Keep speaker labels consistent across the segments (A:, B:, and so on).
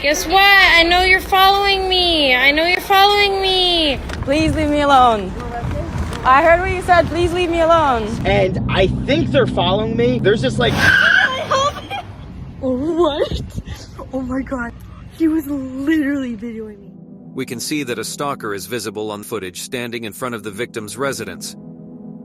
A: Guess what? I know you're following me. I know you're following me.
B: Please leave me alone. I heard what you said. Please leave me alone.
C: And I think they're following me. There's just like...
B: What? Oh my god. He was literally videoing me.
D: We can see that a stalker is visible on footage standing in front of the victim's residence.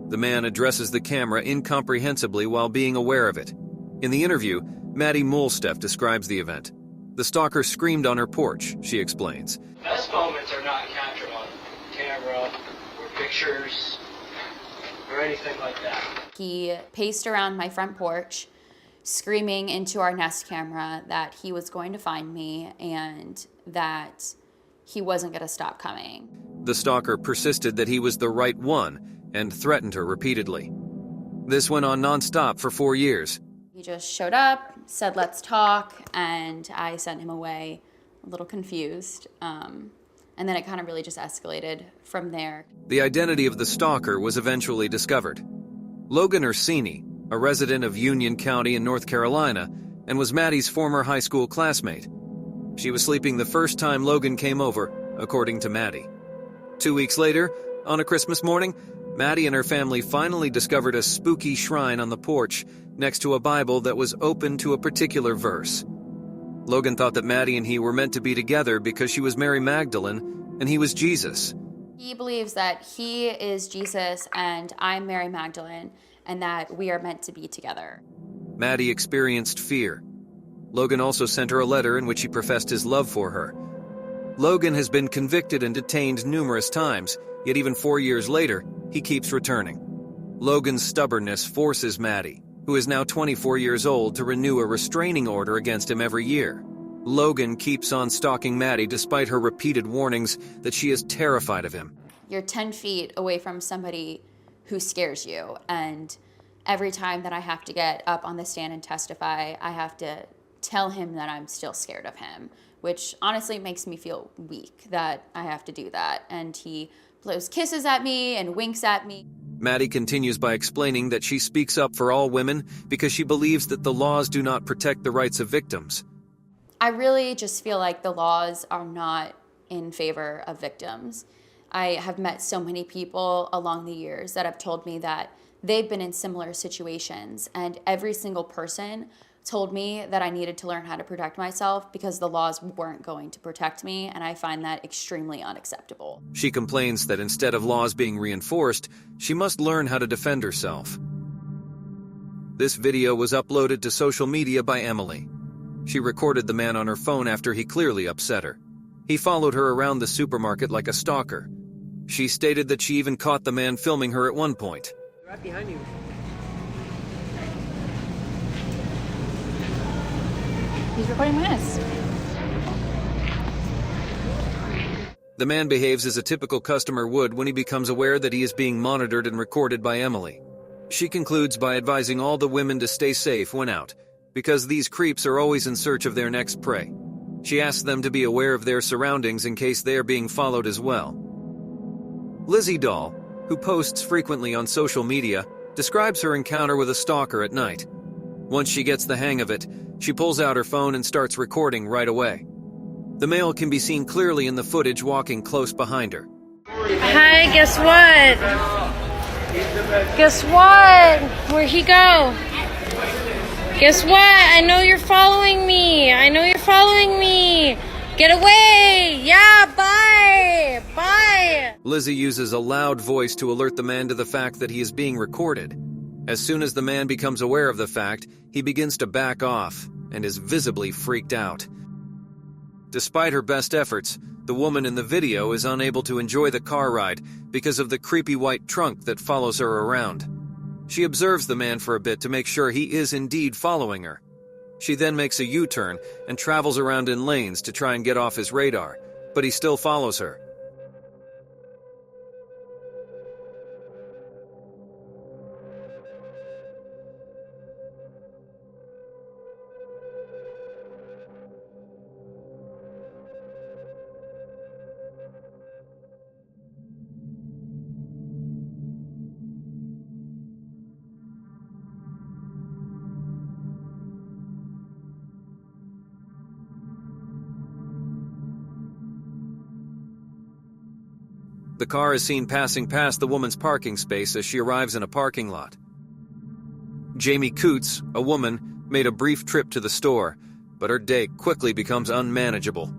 D: The man addresses the camera incomprehensibly while being aware of it. In the interview, Maddie Mulsteff describes the event. The stalker screamed on her porch, she explains.
E: Best moments are not captured on camera or pictures or anything like that.
F: He paced around my front porch, screaming into our Nest camera that he was going to find me and that he wasn't going to stop coming.
D: The stalker persisted that he was the right one and threatened her repeatedly. This went on nonstop for 4 years.
F: He just showed up, said, "Let's talk," and I sent him away a little confused. And then it kind of really just escalated from there.
D: The identity of the stalker was eventually discovered. Logan Orsini, a resident of Union County in North Carolina, and was Maddie's former high school classmate. She was sleeping the first time Logan came over, according to Maddie. 2 weeks later, on a Christmas morning, Maddie and her family finally discovered a spooky shrine on the porch next to a Bible that was open to a particular verse. Logan thought that Maddie and he were meant to be together because she was Mary Magdalene and he was Jesus.
F: He believes that he is Jesus and I'm Mary Magdalene and that we are meant to be together.
D: Maddie experienced fear. Logan also sent her a letter in which he professed his love for her. Logan has been convicted and detained numerous times, yet even 4 years later, he keeps returning. Logan's stubbornness forces Maddie, who is now 24 years old, to renew a restraining order against him every year. Logan keeps on stalking Maddie despite her repeated warnings that she is terrified of him.
F: You're 10 feet away from somebody who scares you, and every time that I have to get up on the stand and testify, I have to tell him that I'm still scared of him, which honestly makes me feel weak that I have to do that. And he blows kisses at me and winks at me.
D: Maddie continues by explaining that she speaks up for all women because she believes that the laws do not protect the rights of victims.
F: I really just feel like the laws are not in favor of victims. I have met so many people along the years that have told me that they've been in similar situations, and every single person told me that I needed to learn how to protect myself because the laws weren't going to protect me, and I find that extremely unacceptable.
D: She complains that instead of laws being reinforced, she must learn how to defend herself. This video was uploaded to social media by Emily. She recorded the man on her phone after he clearly upset her. He followed her around the supermarket like a stalker. She stated that she even caught the man filming her at one point.
B: Right behind you.
F: He's recording this.
D: The man behaves as a typical customer would when he becomes aware that he is being monitored and recorded by Emily. She concludes by advising all the women to stay safe when out, because these creeps are always in search of their next prey. She asks them to be aware of their surroundings in case they are being followed as well. Lizzie Doll, who posts frequently on social media, describes her encounter with a stalker at night. Once she gets the hang of it, she pulls out her phone and starts recording right away. The male can be seen clearly in the footage walking close behind her.
A: Hi, guess what? Guess what? Where'd he go? Guess what? I know you're following me. I know you're following me. Get away! Yeah, bye! Bye!
D: Lizzie uses a loud voice to alert the man to the fact that he is being recorded. As soon as the man becomes aware of the fact, he begins to back off and is visibly freaked out. Despite her best efforts, the woman in the video is unable to enjoy the car ride because of the creepy white trunk that follows her around. She observes the man for a bit to make sure he is indeed following her. She then makes a U-turn and travels around in lanes to try and get off his radar, but he still follows her. The car is seen passing past the woman's parking space as she arrives in a parking lot. Jamie Coots, a woman, made a brief trip to the store, but her day quickly becomes unmanageable.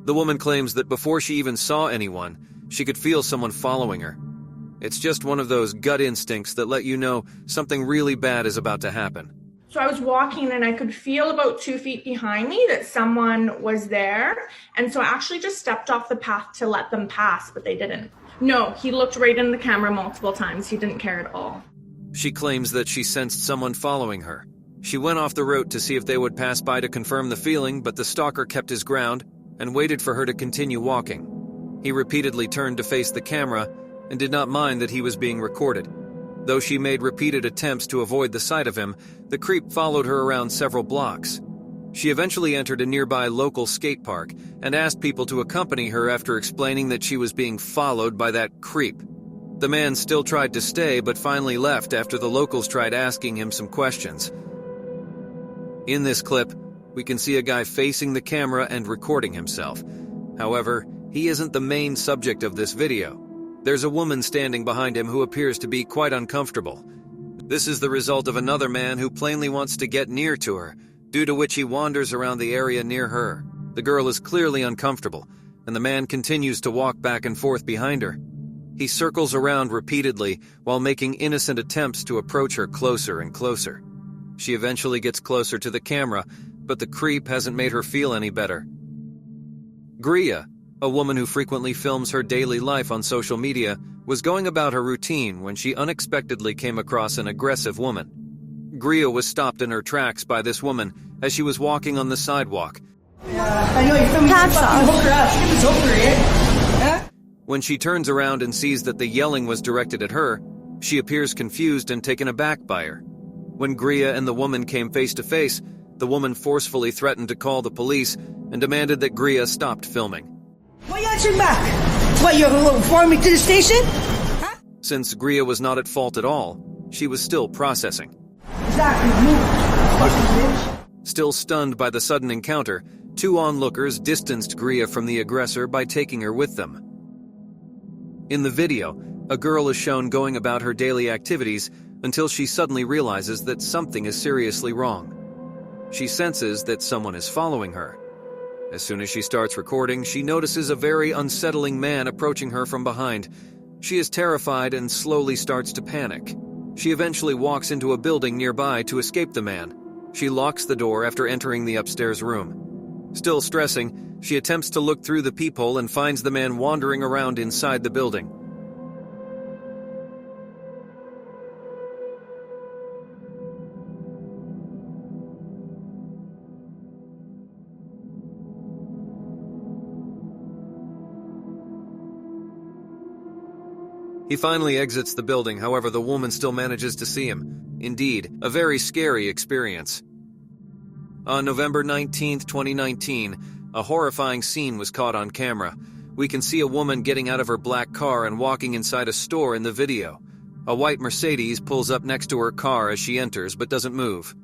D: The woman claims that before she even saw anyone, she could feel someone following her. It's just one of those gut instincts that let you know something really bad is about to happen.
G: So I was walking and I could feel about 2 feet behind me that someone was there. And so I actually just stepped off the path to let them pass, but they didn't. No, he looked right in the camera multiple times. He didn't care at all.
D: She claims that she sensed someone following her. She went off the road to see if they would pass by to confirm the feeling, but the stalker kept his ground and waited for her to continue walking. He repeatedly turned to face the camera and did not mind that he was being recorded. Though she made repeated attempts to avoid the sight of him, the creep followed her around several blocks. She eventually entered a nearby local skate park and asked people to accompany her after explaining that she was being followed by that creep. The man still tried to stay but finally left after the locals tried asking him some questions. In this clip, we can see a guy facing the camera and recording himself. However, he isn't the main subject of this video. There's a woman standing behind him who appears to be quite uncomfortable. This is the result of another man who plainly wants to get near to her, due to which he wanders around the area near her. The girl is clearly uncomfortable, and the man continues to walk back and forth behind her. He circles around repeatedly while making innocent attempts to approach her closer and closer. She eventually gets closer to the camera, but the creep hasn't made her feel any better. Gria, a woman who frequently films her daily life on social media, was going about her routine when she unexpectedly came across an aggressive woman. Gria was stopped in her tracks by this woman as she was walking on the sidewalk.
B: I know you're filming this fucking hooker up. Get this hooker here. Huh?
D: When she turns around and sees that the yelling was directed at her, she appears confused and taken aback by her. When Gria and the woman came face to face, the woman forcefully threatened to call the police and demanded that Gria stopped filming.
B: Why you answering back? What, you're informing to the station? Huh?
D: Since Gria was not at fault at all, she was still processing.
B: Exactly, move. Fucking bitch.
D: Still stunned by the sudden encounter, two onlookers distanced Gria from the aggressor by taking her with them. In the video, a girl is shown going about her daily activities until she suddenly realizes that something is seriously wrong. She senses that someone is following her. As soon as she starts recording, she notices a very unsettling man approaching her from behind. She is terrified and slowly starts to panic. She eventually walks into a building nearby to escape the man. She locks the door after entering the upstairs room. Still stressing, she attempts to look through the peephole and finds the man wandering around inside the building. He finally exits the building, however the woman still manages to see him. Indeed, a very scary experience. On November 19th, 2019, a horrifying scene was caught on camera. We can see a woman getting out of her black car and walking inside a store in the video. A white Mercedes pulls up next to her car as she enters but doesn't move.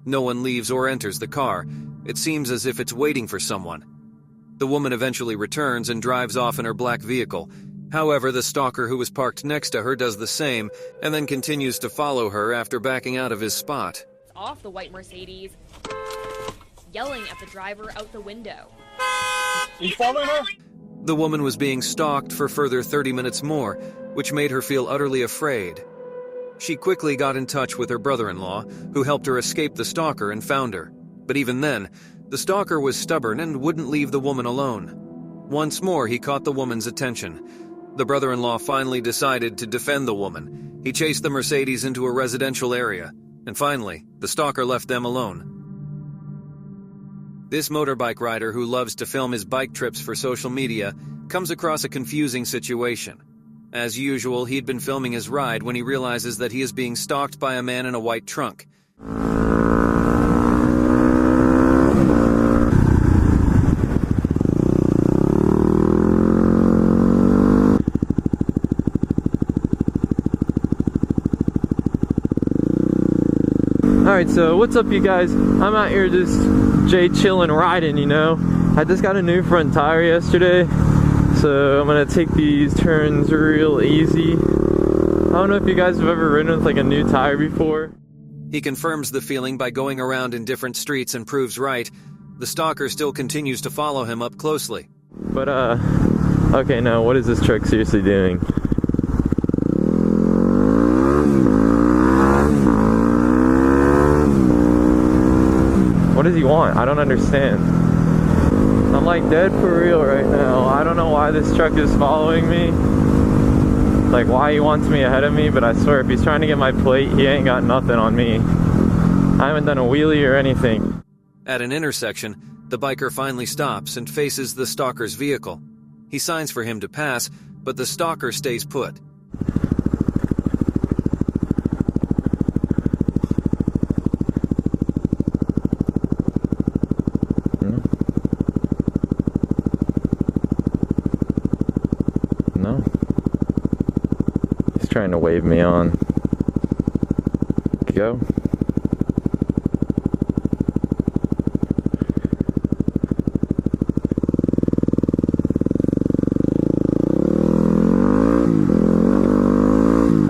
D: No one leaves or enters the car. It seems as if it's waiting for someone. The woman eventually returns and drives off in her black vehicle. However, the stalker who was parked next to her does the same, and then continues to follow her after backing out of his spot.
H: Off the white Mercedes, yelling at the driver out the window.
C: You following her?
D: The woman was being stalked for further 30 minutes more, which made her feel utterly afraid. She quickly got in touch with her brother-in-law, who helped her escape the stalker and found her. But even then, the stalker was stubborn and wouldn't leave the woman alone. Once more, he caught the woman's attention. The brother-in-law finally decided to defend the woman. He chased the Mercedes into a residential area, and finally, the stalker left them alone. This motorbike rider who loves to film his bike trips for social media comes across a confusing situation. As usual, he'd been filming his ride when he realizes that he is being stalked by a man in a white trunk.
I: Alright, so what's up you guys? I'm out here just chilling riding, you know. I just got a new front tire yesterday So I'm gonna take these turns real easy. I don't know if you guys have ever ridden with like a new tire before.
D: He confirms the feeling by going around in different streets and proves right. The stalker still continues to follow him up closely.
I: But okay, now what is this truck seriously doing? What does he want? I don't understand. I'm like dead for real right now. I don't know why this truck is following me. Like why he wants me ahead of me, but I swear if he's trying to get my plate, he ain't got nothing on me. I haven't done a wheelie or anything.
D: At an intersection, the biker finally stops and faces the stalker's vehicle. He signs for him to pass, but the stalker stays put.
I: No. He's trying to wave me on. Go.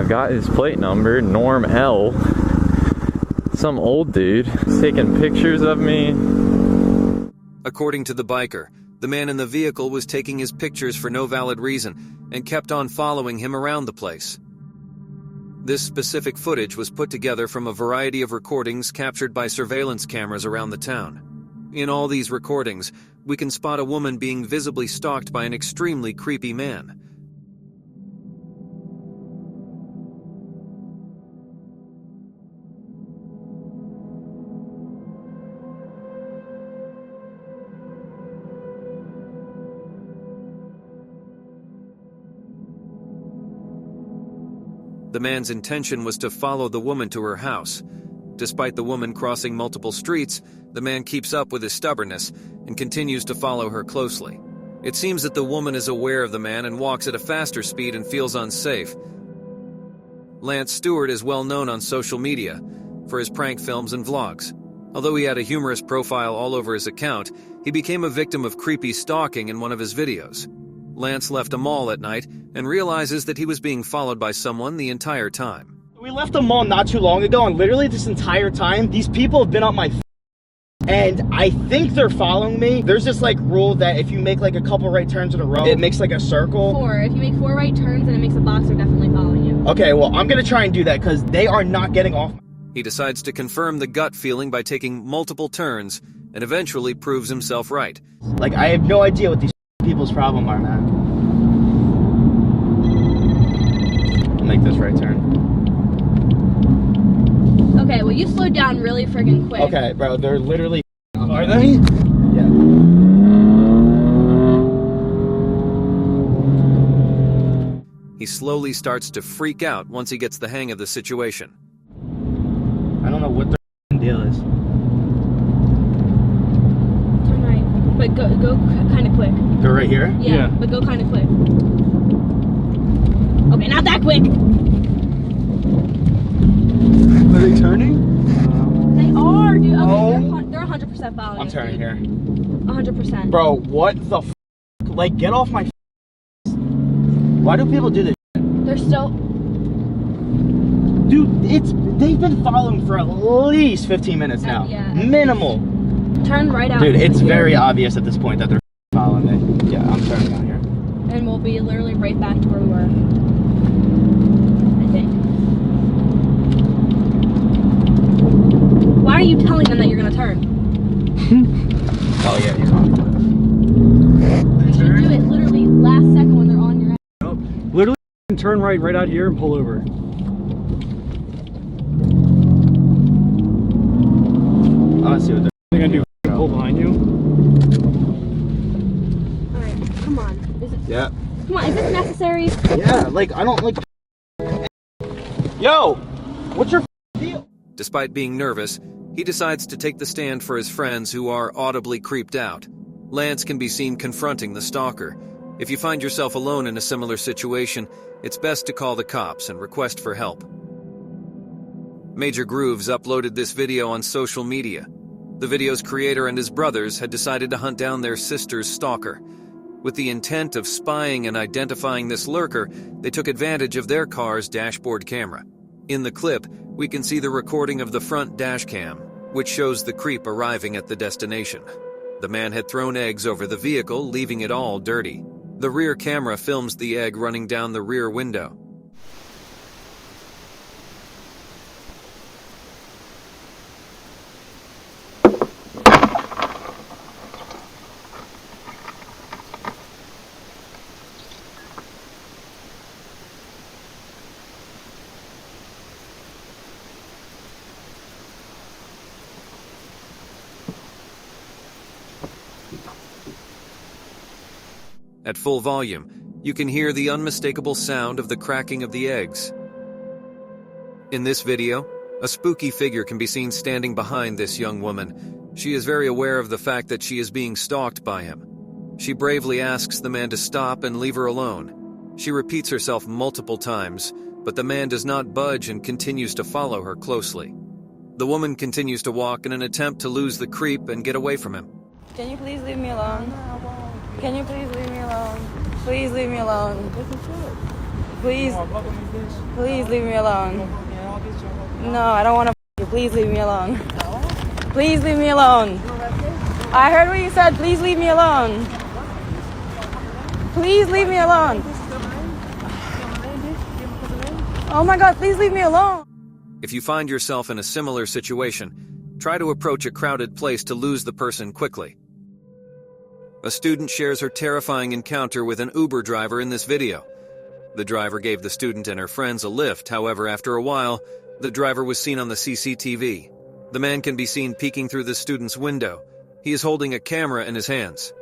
I: Got his plate number, Norm L. Some old dude taking pictures of me.
D: According to the biker, the man in the vehicle was taking his pictures for no valid reason and kept on following him around the place. This specific footage was put together from a variety of recordings captured by surveillance cameras around the town. In all these recordings, we can spot a woman being visibly stalked by an extremely creepy man. The man's intention was to follow the woman to her house. Despite the woman crossing multiple streets, the man keeps up with his stubbornness and continues to follow her closely. It seems that the woman is aware of the man and walks at a faster speed and feels unsafe. Lance Stewart is well known on social media for his prank films and vlogs. Although he had a humorous profile all over his account, he became a victim of creepy stalking in one of his videos. Lance left a mall at night and realizes that he was being followed by someone the entire time.
C: We left the mall not too long ago, and literally this entire time, these people have been up my and I think they're following me. There's this like rule that if you make like a couple right turns in a row, it makes like a circle.
H: 4. If you make 4 right turns and it makes a box, they're definitely following you.
C: Okay, well, I'm gonna try and do that because they are not getting off.
D: He decides to confirm the gut feeling by taking multiple turns and eventually proves himself right.
C: Like, I have no idea what these people's problem are, man. I'll make this right turn.
H: Okay, well you slowed down really friggin' quick.
C: Okay, bro, they're literally... Are they? Yeah.
D: He slowly starts to freak out once he gets the hang of the situation.
C: I don't know what their deal is.
H: Turn right, but go kind of quick.
C: Go right here?
H: Yeah, but go kind of quick. Okay, not that quick.
C: Are they turning?
H: They are, dude. Okay,
C: Oh.
H: they're 100% following.
C: I'm turning here.
H: 100%.
C: Bro, what the f? Like, get off my f. Why do people do this?
H: They're still.
C: Dude, they've been following for at least 15 minutes now.
H: Yeah.
C: Minimal.
H: Turn right out.
C: Dude, it's
H: here,
C: very obvious at this point that they're following me. Yeah, I'm turning out here.
H: And we'll be literally right back to where we were. I think. Why are you telling them that you're gonna turn?
C: Oh yeah, you're on.
H: You should do it literally last second when they're on your end.
J: Literally turn right out here and pull over.
C: I want to see what
J: They're gonna do. Pull behind you.
H: Alright, come on. Is it,
C: Yeah.
H: come on, is this necessary?
C: Yeah, like, I don't like... Yo! What's your deal?
D: Despite being nervous, he decides to take the stand for his friends who are audibly creeped out. Lance can be seen confronting the stalker. If you find yourself alone in a similar situation, it's best to call the cops and request for help. Major Grooves uploaded this video on social media. The video's creator and his brothers had decided to hunt down their sister's stalker. With the intent of spying and identifying this lurker, they took advantage of their car's dashboard camera. In the clip, we can see the recording of the front dash cam, which shows the creep arriving at the destination. The man had thrown eggs over the vehicle, leaving it all dirty. The rear camera films the egg running down the rear window. At full volume, you can hear the unmistakable sound of the cracking of the eggs. In this video, a spooky figure can be seen standing behind this young woman. She is very aware of the fact that she is being stalked by him. She bravely asks the man to stop and leave her alone. She repeats herself multiple times, but the man does not budge and continues to follow her closely. The woman continues to walk in an attempt to lose the creep and get away from him.
B: Can you please leave me alone? Can you please leave me alone? Please leave me alone. Please leave me alone. No, I don't want to you. Please leave me alone. Please leave me alone. I heard what you said. Please leave me alone. Please leave me alone. Oh my God, please leave me alone.
D: If you find yourself in a similar situation, try to approach a crowded place to lose the person quickly. A student shares her terrifying encounter with an Uber driver in this video. The driver gave the student and her friends a lift, however, after a while, the driver was seen on the CCTV. The man can be seen peeking through the student's window. He is holding a camera in his hands.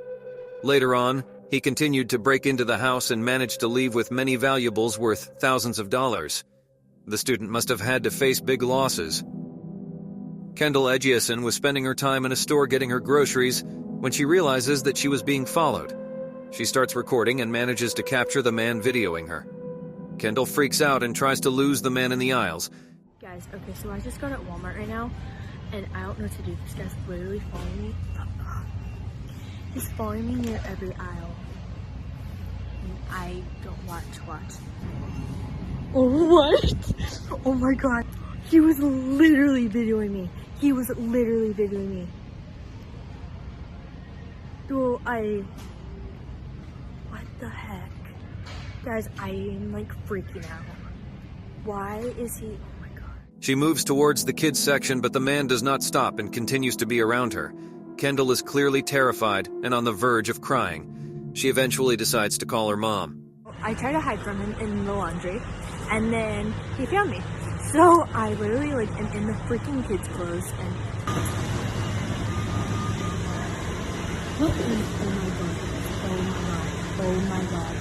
D: Later on, he continued to break into the house and managed to leave with many valuables worth thousands of dollars. The student must have had to face big losses. Kendall Edgiason was spending her time in a store getting her groceries when she realizes that she was being followed. She starts recording and manages to capture the man videoing her. Kendall freaks out and tries to lose the man in the aisles.
B: Guys, okay, so I just got at Walmart right now, and I don't know what to do. This guy's literally following me. He's following me near every aisle. And I don't want to watch. Oh, what? Oh my God. He was literally videoing me. He was literally videoing me. Dude, what the heck? Guys, I am like freaking out. Why is he? Oh my God.
D: She moves towards the kids section, but the man does not stop and continues to be around her. Kendall is clearly terrified and on the verge of crying. She eventually decides to call her mom.
B: I tried to hide from him in the laundry, and then he found me. So I literally like am in the freaking kids' clothes and oh my God.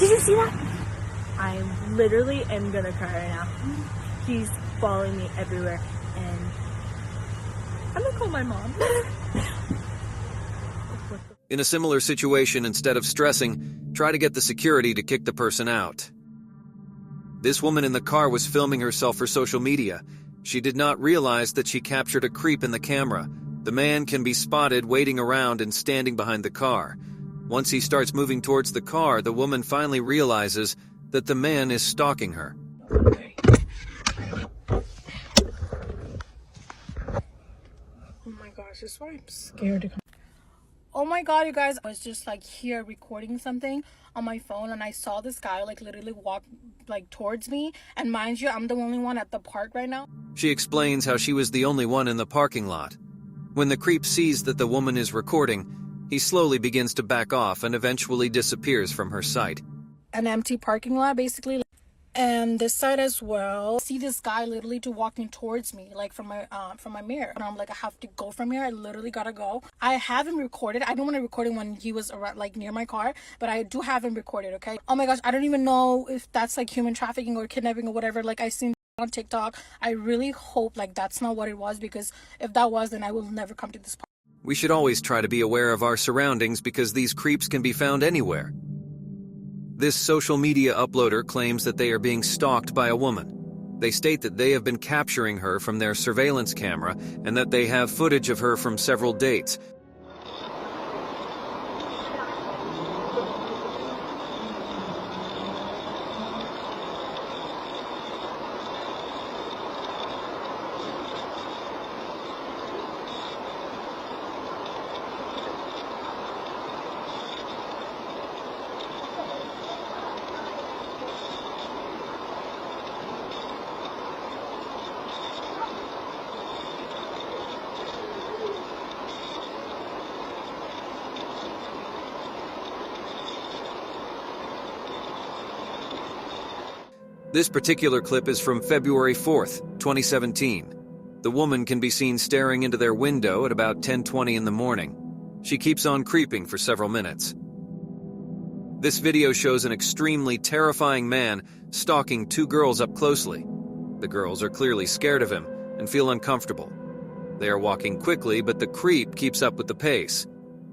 B: Did you see that? I literally am gonna cry right now. He's following me everywhere, and I'm gonna call my mom.
D: In a similar situation, instead of stressing, try to get the security to kick the person out. This woman in the car was filming herself for social media. She did not realize that she captured a creep in the camera. The man can be spotted waiting around and standing behind the car. Once he starts moving towards the car, the woman finally realizes that the man is stalking her.
B: Oh my gosh, this is why I'm scared to come. Oh my God, you guys, I was just like here recording something on my phone, and I saw this guy like literally walk like towards me, and mind you, I'm the only one at the park right now.
D: She explains how she was the only one in the parking lot. When the creep sees that the woman is recording, he slowly begins to back off and eventually disappears from her sight.
B: An empty parking lot, basically. And this side as well. See this guy literally walking towards me, like from my mirror. And I'm like, I have to go from here. I literally gotta go. I have him recorded. I don't want to record him when he was around, like near my car, but I do have him recorded. Okay. Oh my gosh, I don't even know if that's like human trafficking or kidnapping or whatever. Like I seen on TikTok. I really hope like that's not what it was, because if that was, then I will never come to this park.
D: We should always try to be aware of our surroundings because these creeps can be found anywhere. This social media uploader claims that they are being stalked by a woman. They state that they have been capturing her from their surveillance camera and that they have footage of her from several dates. This particular clip is from February 4th, 2017. The woman can be seen staring into their window at about 10:20 in the morning. She keeps on creeping for several minutes. This video shows an extremely terrifying man stalking two girls up closely. The girls are clearly scared of him and feel uncomfortable. They are walking quickly, but the creep keeps up with the pace.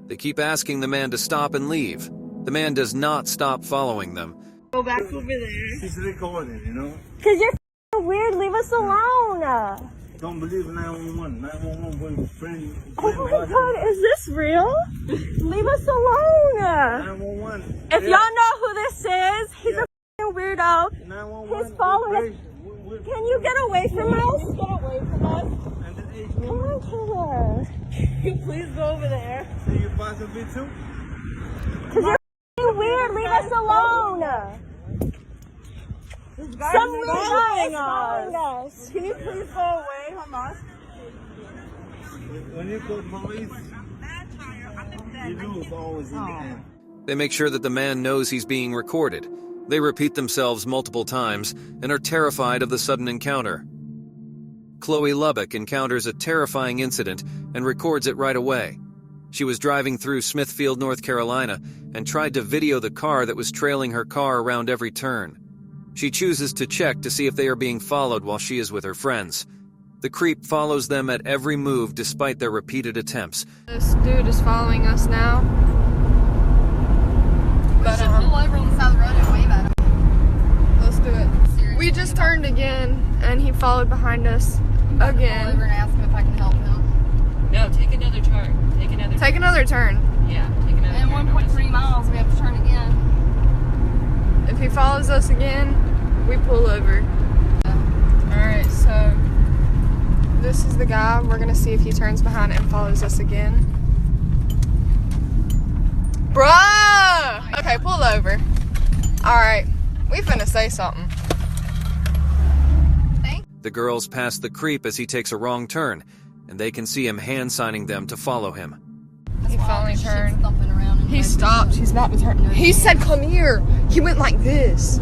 D: They keep asking the man to stop and leave. The man does not stop following them.
K: Go back over there. She's recording, you know?
A: Cause you're weird, leave us alone.
K: Don't believe in 911. 911 when friend.
A: Oh my god, is this real? Leave us alone.
K: 911.
A: If y'all know who this is, he's a weirdo.
K: 911.
A: He's following us. Can you get away from us? Get away from us. Come on, Kayla. Can you please go over there?
K: So you possibly too?
A: Cause you're weird, leave us alone. Some weird guy is following us.
K: Can you please go away from us? When you call police, you lose always in the end.
D: They make sure that the man knows he's being recorded. They repeat themselves multiple times and are terrified of the sudden encounter. Chloe Lubbock encounters a terrifying incident and records it right away. She was driving through Smithfield, North Carolina, and tried to video the car that was trailing her car around every turn. She chooses to check to see if they are being followed while she is with her friends. The creep follows them at every move despite their repeated attempts.
L: This dude is following us now.
M: We should pull over on the side of the road and wave at him.
L: Let's do it.
M: Seriously.
L: We just turned again, and he followed behind us again.
M: Pull over and ask him if I can help him.
N: No, take another turn.
L: Take another turn.
N: Yeah, take another
M: and
N: turn.
M: And 1.3 miles, we have to turn again.
L: If he follows us again, we pull over. Alright, so this is the guy. We're gonna see if he turns behind and follows us again. Bruh! Okay, pull over. Alright, we finna say something.
D: The girls pass the creep as he takes a wrong turn, and they can see him hand-signing them to follow him.
L: He finally turned. He stopped. He's about to turn. He said, come here. He went like this.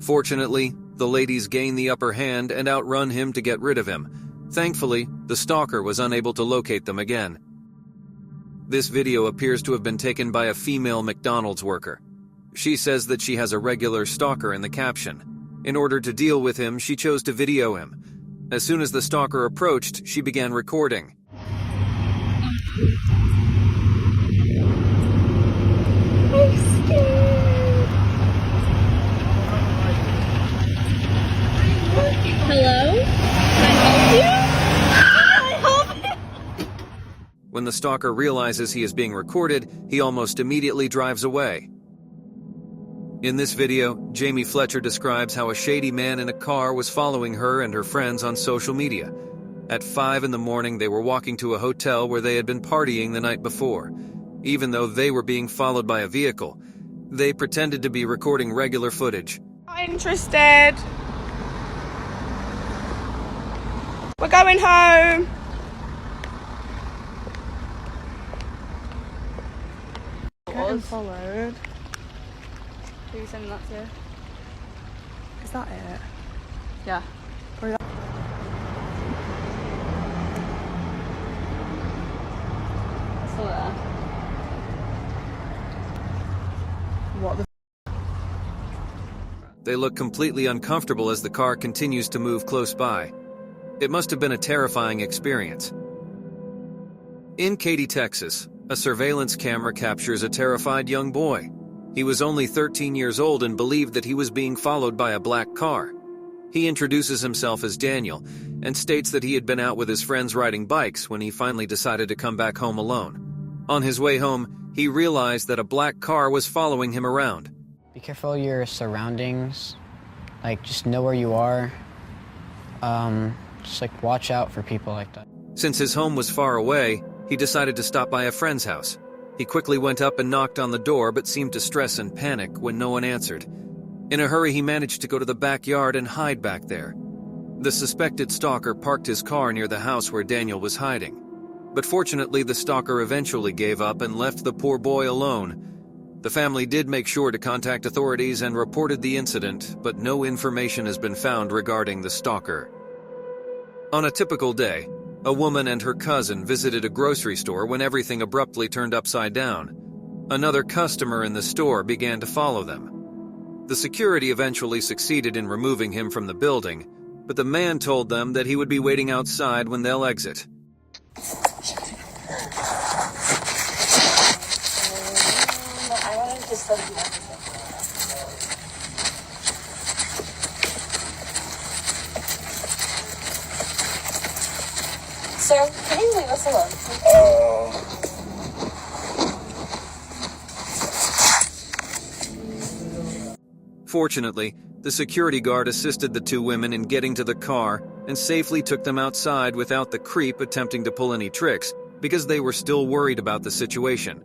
D: Fortunately, the ladies gain the upper hand and outrun him to get rid of him. Thankfully, the stalker was unable to locate them again. This video appears to have been taken by a female McDonald's worker. She says that she has a regular stalker in the caption. In order to deal with him, she chose to video him. As soon as the stalker approached, she began recording.
A: I'm scared. Hello? Can I help you?
D: When the stalker realizes he is being recorded, he almost immediately drives away. In this video, Jamie Fletcher describes how a shady man in a car was following her and her friends on social media. At 5 in the morning, they were walking to a hotel where they had been partying the night before. Even though they were being followed by a vehicle, they pretended to be recording regular footage.
L: Not interested. We're going home. Getting followed.
M: Who are you sending that to?
L: Is that it?
M: Yeah.
L: Or that?
M: Still there.
L: What the?
D: They look completely uncomfortable as the car continues to move close by. It must have been a terrifying experience. In Katy, Texas, a surveillance camera captures a terrified young boy. He was only 13 years old and believed that he was being followed by a black car. He introduces himself as Daniel and states that he had been out with his friends riding bikes when he finally decided to come back home alone. On his way home, he realized that a black car was following him around.
O: Be careful of your surroundings. Just know where you are. Just watch out for people like that.
D: Since his home was far away, he decided to stop by a friend's house. He quickly went up and knocked on the door, but seemed to stress and panic when no one answered. In a hurry, he managed to go to the backyard and hide back there. The suspected stalker parked his car near the house where Daniel was hiding. But fortunately, the stalker eventually gave up and left the poor boy alone. The family did make sure to contact authorities and reported the incident, but no information has been found regarding the stalker. On a typical day, a woman and her cousin visited a grocery store when everything abruptly turned upside down. Another customer in the store began to follow them. The security eventually succeeded in removing him from the building, but the man told them that he would be waiting outside when they'll exit.
P: Sir, can you leave us alone?
D: Fortunately, the security guard assisted the two women in getting to the car and safely took them outside without the creep attempting to pull any tricks because they were still worried about the situation.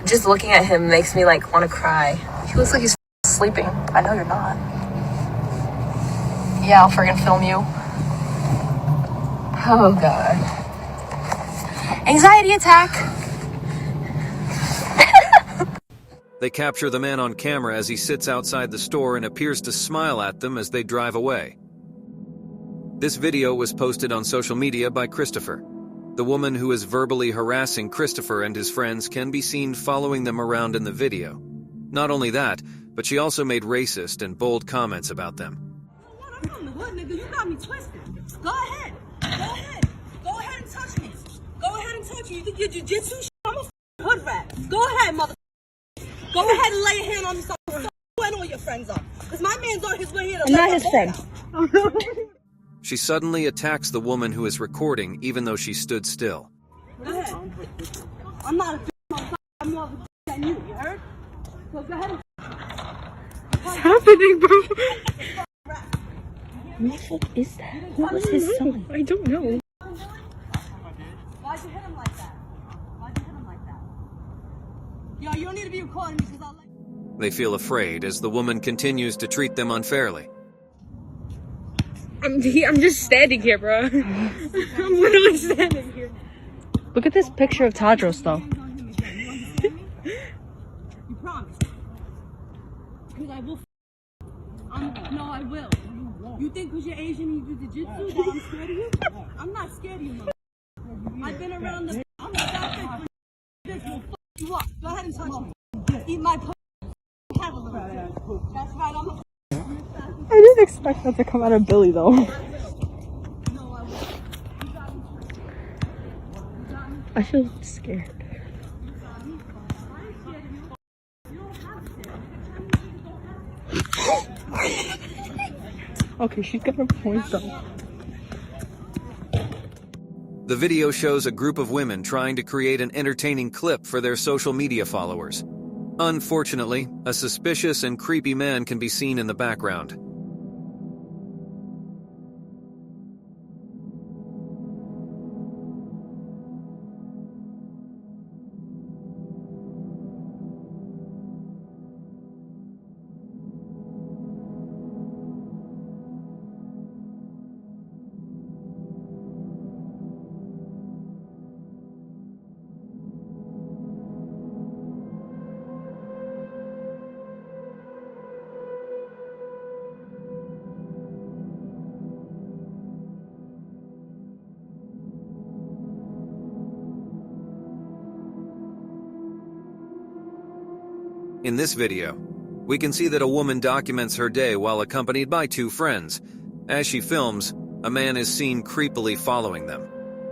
P: Just looking at him makes me like want to cry. He looks like he's sleeping. I know you're not. Yeah, I'll friggin' film you. Oh god. Anxiety attack.
D: They capture the man on camera as he sits outside the store and appears to smile at them as they drive away. This video was posted on social media by Christopher. The woman who is verbally harassing Christopher and his friends can be seen following them around in the video. Not only that, but she also made racist and bold comments about them.
K: I'm from the hood, nigga. You got me twisted. Go ahead. Go ahead. Go ahead and touch me. Go ahead and touch me. You think you're jiu-jitsu? I'm a hood rat. Go ahead, mother. Go ahead and lay a hand on me. So when all your friends are. Because my man's on his way here to
B: I'm not his friend.
D: She suddenly attacks the woman who is recording, even though she stood still.
K: Go ahead. I'm not a motherfucker. I'm more of a than you. You heard? So go ahead.
B: What's happening, bro? Who the fuck is that? Who was his son? I don't know.
K: Why'd you hit him like that? Why'd you hit him like that? Yo, you don't need to be recording me because I'll let you.
D: They feel afraid as the woman continues to treat them unfairly.
B: I'm just standing here, bro. I'm literally standing here. Look at this picture of Tadros, though.
K: You promise? Because I will. No, I will. You think because you're Asian and you do jiu-jitsu that I'm scared of you? I'm not scared of you, mother. I've been around the. I'm a doctor. This will fuck you up. Go ahead and touch me. Eat my pussy. Have a little bit. That's right. I'm a.
B: I didn't expect that to come out of Billy, though. I feel scared. Okay, she's got a point, though.
D: The video shows a group of women trying to create an entertaining clip for their social media followers. Unfortunately, a suspicious and creepy man can be seen in the background. In this video, we can see that a woman documents her day while accompanied by two friends. As she films, a man is seen creepily following them.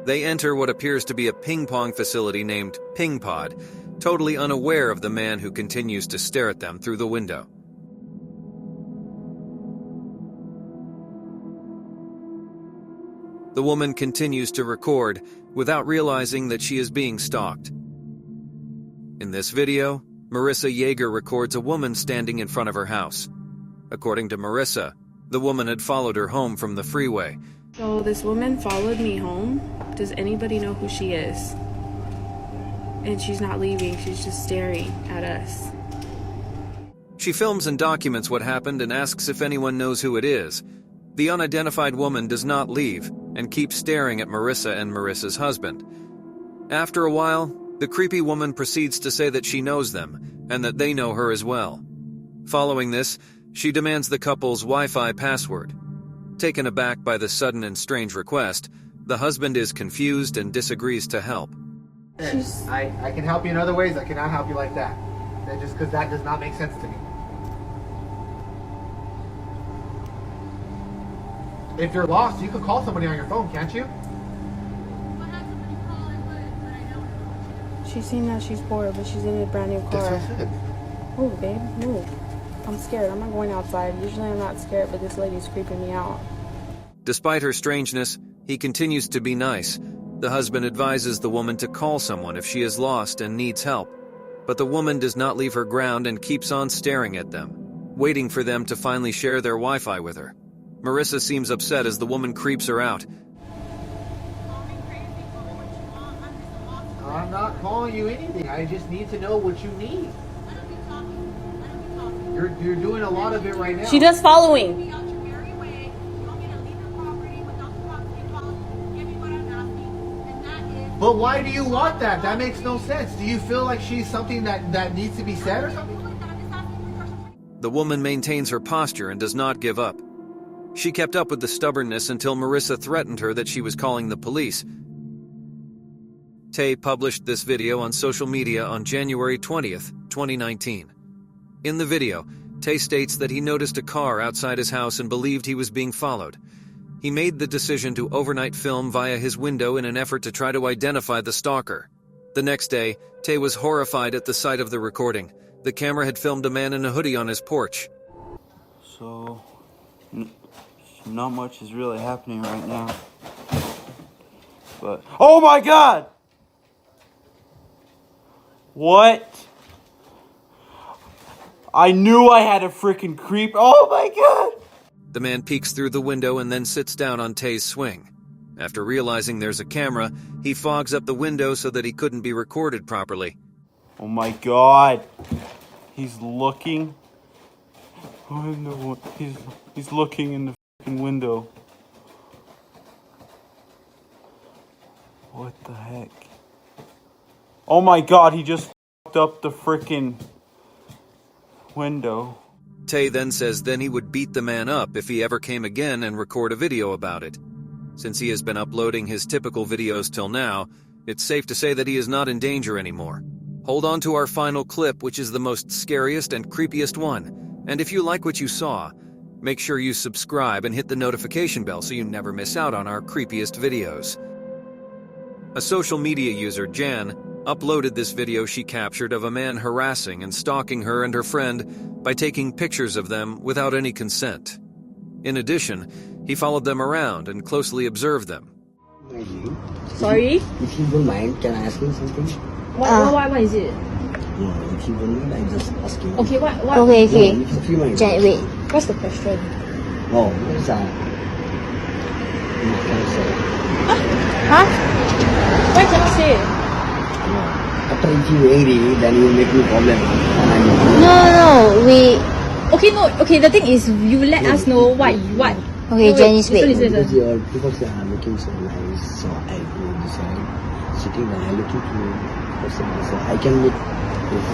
D: They enter what appears to be a ping pong facility named Ping Pod, totally unaware of the man who continues to stare at them through the window. The woman continues to record without realizing that she is being stalked. In this video, Marissa Yeager records a woman standing in front of her house. According to Marissa, the woman had followed her home from the freeway.
Q: So this woman followed me home. Does anybody know who she is? And she's not leaving, she's just staring at us.
D: She films and documents what happened and asks if anyone knows who it is. The unidentified woman does not leave, and keeps staring at Marissa and Marissa's husband. After a while, the creepy woman proceeds to say that she knows them and that they know her as well. Following this, she demands the couple's Wi-Fi password. Taken aback by the sudden and strange request, the husband is confused and disagrees to help.
R: I can help you in other ways. I cannot help you like that. Just because that does not make sense to me. If you're lost, you could call somebody on your phone, can't you?
Q: She's saying that she's bored, but she's in a brand new car. Move, babe, move. I'm scared. I'm not going outside. Usually I'm not scared, but this lady's creeping me out.
D: Despite her strangeness, he continues to be nice. The husband advises the woman to call someone if she is lost and needs help. But the woman does not leave her ground and keeps on staring at them, waiting for them to finally share their Wi-Fi with her. Marissa seems upset as the woman creeps her out.
R: I'm not calling you anything. I just need to know what you need. You're doing a lot of it right now.
K: She does following.
R: But why do you want that? That makes no sense. Do you feel like she's something that needs to be said or something?
D: The woman maintains her posture and does not give up. She kept up with the stubbornness until Marissa threatened her that she was calling the police. Tay published this video on social media on January 20th, 2019. In the video, Tay states that he noticed a car outside his house and believed he was being followed. He made the decision to overnight film via his window in an effort to try to identify the stalker. The next day, Tay was horrified at the sight of the recording. The camera had filmed a man in a hoodie on his porch.
S: So, not much is really happening right now. But, oh my God! What? I knew I had a freaking creep. Oh my God!
D: The man peeks through the window and then sits down on Tay's swing. After realizing there's a camera, he fogs up the window so that he couldn't be recorded properly.
S: Oh my God. He's looking. Oh no, he's looking in the freaking window. What the heck? Oh my God, he just fucked up the freaking window.
D: Tay then says then he would beat the man up if he ever came again and record a video about it. Since he has been uploading his typical videos till now, it's safe to say that he is not in danger anymore. Hold on to our final clip, which is the most scariest and creepiest one. And if you like what you saw, make sure you subscribe and hit the notification bell so you never miss out on our creepiest videos. A social media user, Jan, uploaded this video she captured of a man harassing and stalking her and her friend by taking pictures of them without any consent. In addition, he followed them around and closely observed them.
K: Sorry?
T: If you don't mind, can I ask you something?
K: What is it?
T: No, if you don't mind, I'm just asking.
K: Okay, what?
T: Okay. No, if you mind.
K: Wait. What's the question?
T: Oh, what is that?
K: Huh? Why can't you say it?
T: After if you angry, then you make me problem.
K: No, we... Okay, the thing is, you let us know what.
T: Okay,
K: Janice, wait.
T: Because you are looking so nice, so I go decide. Sitting there, I looking to person, so I can make the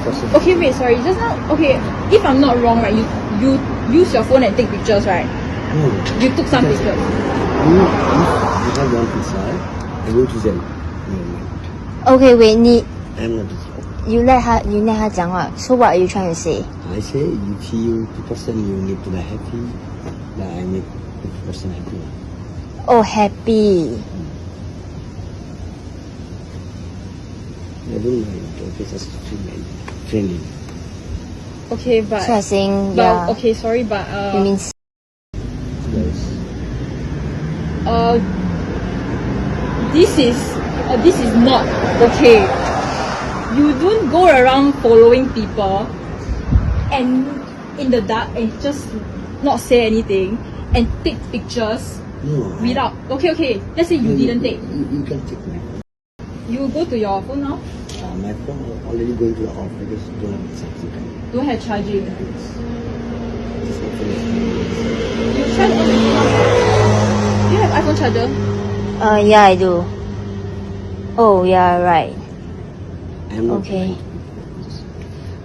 T: person.
K: Okay, wait, sorry. Just now, okay, if I'm not wrong, right, you use your phone and take pictures, right?
T: No.
K: You took some pictures.
T: If you have one picture, I go to them.
U: Okay, wait,
T: I'm not
U: you let her 讲话. So what are you trying to say?
T: I say if you the person you need to be happy, then I make the person happy.
U: Oh, happy.
T: I don't mind. Okay, just friendly.
K: Okay, but...
U: So I'm saying, yeah.
K: Okay, sorry, but...
U: You mean...
T: Yes.
K: This is not okay. You don't go around following people and in the dark and just not say anything and take pictures without... Okay, let's say you didn't take.
T: You can take my phone.
K: You go to your phone now?
T: My phone already going to the off because don't have charging.
K: Don't have charging.
T: It's not finished.
K: You charge on the phone. Do you have iPhone charger? other?
U: Yeah, I do. Oh, yeah, right.
T: I'm not
U: Okay.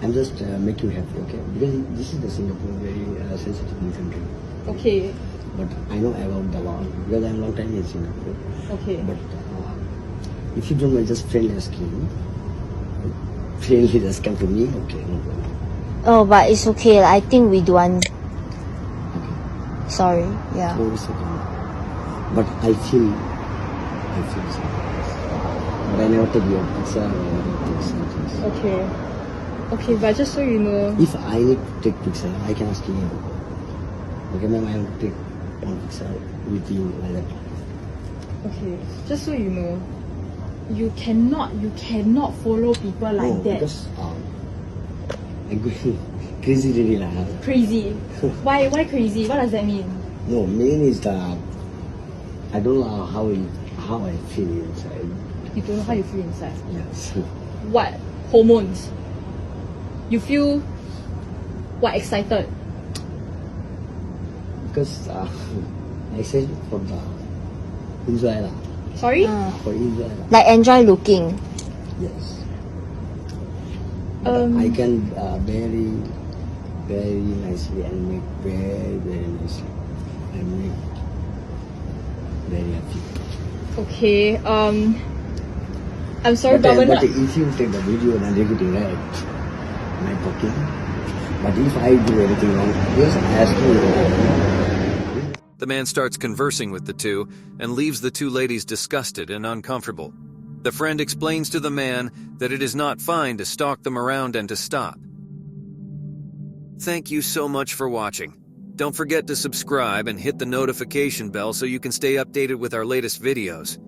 T: I'm just make you happy, okay? Because this is the Singapore very sensitive country.
K: Okay.
T: But I know about the law because I'm long time in Singapore.
K: Okay.
T: But if you don't mind, just friendly asking. Friendly just come to me, okay, no problem.
U: Oh, but it's okay. I think we don't. Sorry. Yeah.
T: No, it's okay. But I feel so. But I never take your pizza or I never take something.
K: Okay. Okay, but just so you know.
T: If I need to take picture, I can ask you. Okay, ma'am, I want to take one picture with you like that.
K: Okay, just so you know, you cannot follow people like that.
T: Because I go crazy really lah.
K: Crazy. Why crazy? What does that mean?
T: No, main is that I don't know how I feel inside.
K: You don't know how you feel inside.
T: Yes.
K: What hormones? You feel what, excited?
T: Because I said for the enjoy lah.
K: Sorry?
T: For enjoy lah.
U: Like enjoy looking.
T: Yes. I can very, very nicely and make very, very nicely. I make very happy.
K: Okay. I'm sorry, but
T: if you take the video and negative, right? I'm talking. But if I do everything wrong, yes, I ask you.
D: The man starts conversing with the two and leaves the two ladies disgusted and uncomfortable. The friend explains to the man that it is not fine to stalk them around and to stop. Thank you so much for watching. Don't forget to subscribe and hit the notification bell so you can stay updated with our latest videos.